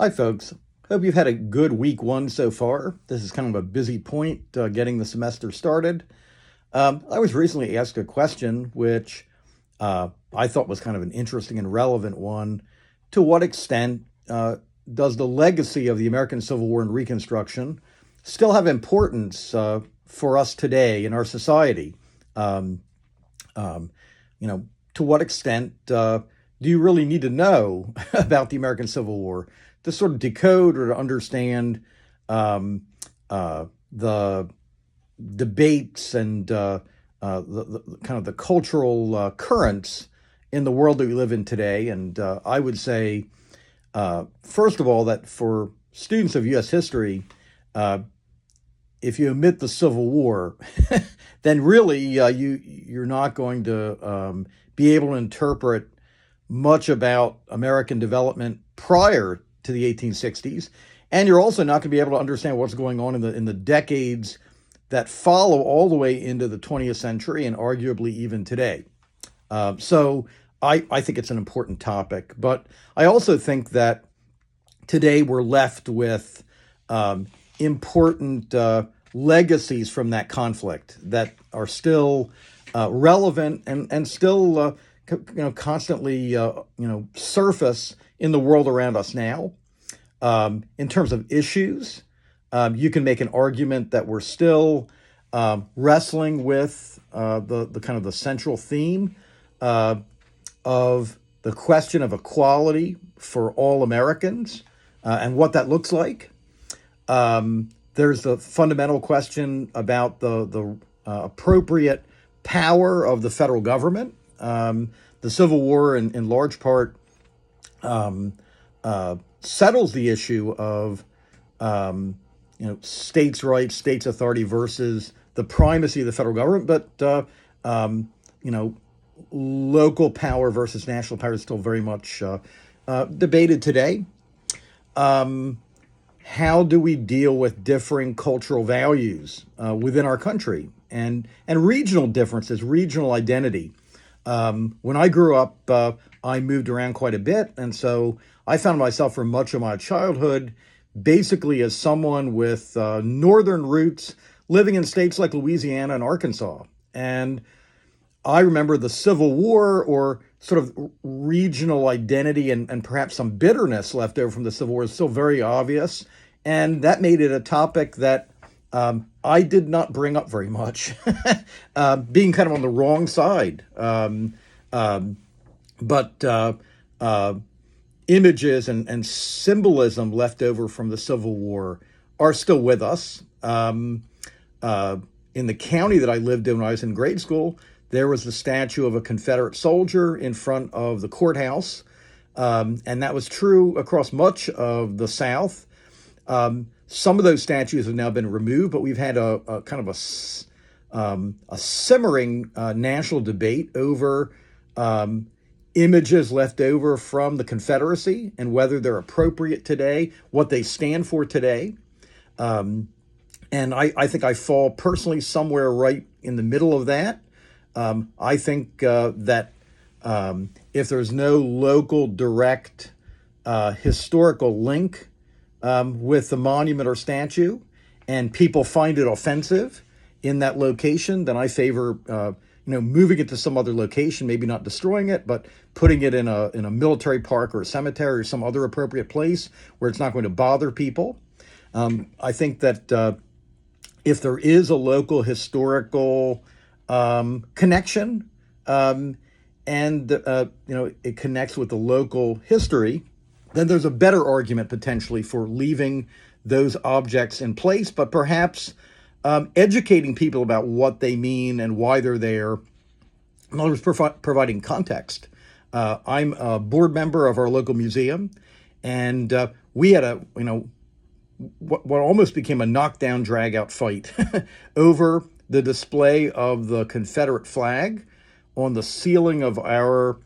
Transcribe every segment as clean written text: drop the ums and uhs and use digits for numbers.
Hi, folks. Hope you've had a good week one so far. This is kind of a busy point getting the semester started. I was recently asked a question which I thought was kind of an interesting and relevant one. To what extent does the legacy of the American Civil War and Reconstruction still have importance for us today in our society? Um, um, to what extent do you really need to know about the American Civil War to sort of decode or to understand um, the debates and the kind of the cultural currents in the world that we live in today? And I would say, first of all, that for students of U.S. history, uh, if you omit the Civil War, then really you're not going to be able to interpret much about American development prior to the 1860s, and you're also not going to be able to understand what's going on in the decades that follow all the way into the 20th century and arguably even today. So I think it's an important topic, but I also think that today we're left with important legacies from that conflict that are still relevant and still constantly surface in the world around us now. In terms of issues, you can make an argument that we're still wrestling with the kind of the central theme uh, of the question of equality for all Americans and what that looks like. There's the fundamental question about the appropriate power of the federal government. The Civil War, in large part, um, settles the issue of states' rights, states' authority versus the primacy of the federal government. But you know, local power versus national power is still very much debated today. Um, how do we deal with differing cultural values within our country and regional differences, regional identity? When I grew up, I moved around quite a bit, and so I found myself for much of my childhood basically as someone with northern roots living in states like Louisiana and Arkansas. And I remember the Civil War, or sort of regional identity and perhaps some bitterness left over from the Civil War, is still very obvious. And that made it a topic that I did not bring up very much, being kind of on the wrong side. But images and symbolism left over from the Civil War are still with us. In the county that I lived in when I was in grade school, there was the statue of a Confederate soldier in front of the courthouse. And that was true across much of the South. Some of those statues have now been removed, but we've had a kind of a simmering national debate over images left over from the Confederacy and whether they're appropriate today, what they stand for today. And I think I fall personally somewhere right in the middle of that. I think that if there's no local direct historical link with the monument or statue, and people find it offensive in that location, then I favor moving it to some other location, maybe not destroying it, but putting it in a military park or a cemetery or some other appropriate place where it's not going to bother people. I think that if there is a local historical connection, and it connects with the local history, then there's a better argument potentially for leaving those objects in place, but perhaps educating people about what they mean and why they're there. In other words, providing context. I'm a board member of our local museum, and we had what almost became a knockdown, drag-out fight over the display of the Confederate flag on the ceiling of our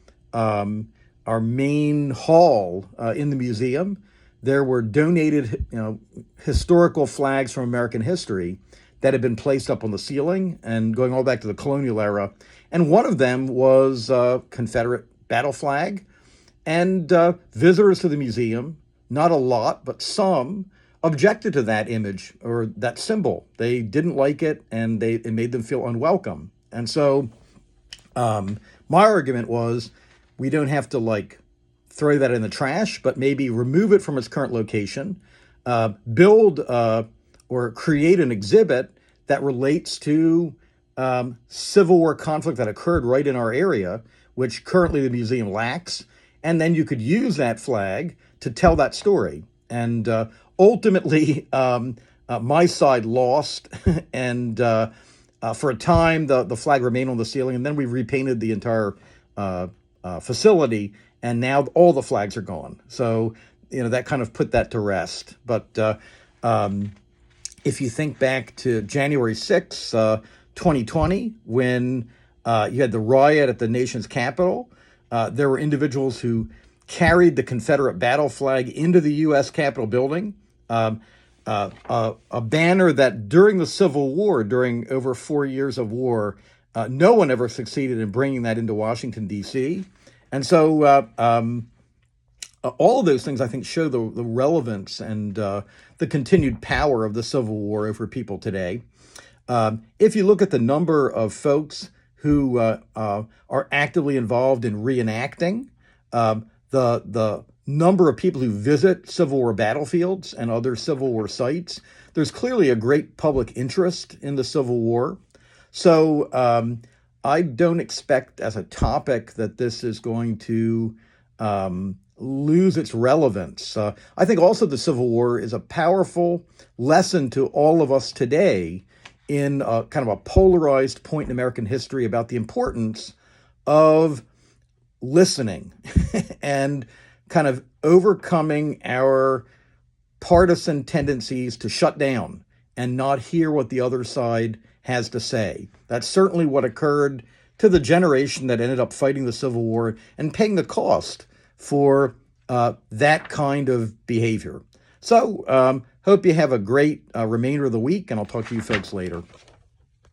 main hall in the museum. There were donated, historical flags from American history that had been placed up on the ceiling and going all back to the colonial era. And one of them was a Confederate battle flag. And visitors to the museum not a lot, but some objected to that image or that symbol. They didn't like it, and it made them feel unwelcome. And so my argument was, we don't have to like throw that in the trash, but maybe remove it from its current location, build or create an exhibit that relates to Civil War conflict that occurred right in our area, which currently the museum lacks. And then you could use that flag to tell that story. And ultimately, my side lost, and for a time, the flag remained on the ceiling, and then we repainted the entire facility, and now all the flags are gone. So, that kind of put that to rest. But if you think back to January 6th, 2020, when you had the riot at the nation's capital, there were individuals who carried the Confederate battle flag into the U.S. Capitol building, a banner that during the Civil War, during over 4 years of war, no one ever succeeded in bringing that into Washington, D.C. And so all of those things, I think, show the relevance and the continued power of the Civil War over people today. If you look at the number of folks who are actively involved in reenacting, the number of people who visit Civil War battlefields and other Civil War sites, there's clearly a great public interest in the Civil War. So I don't expect as a topic that this is going to lose its relevance. I think also the Civil War is a powerful lesson to all of us today in kind of a polarized point in American history about the importance of listening and kind of overcoming our partisan tendencies to shut down and not hear what the other side has to say. That's certainly what occurred to the generation that ended up fighting the Civil War and paying the cost for that kind of behavior. So hope you have a great remainder of the week, and I'll talk to you folks later.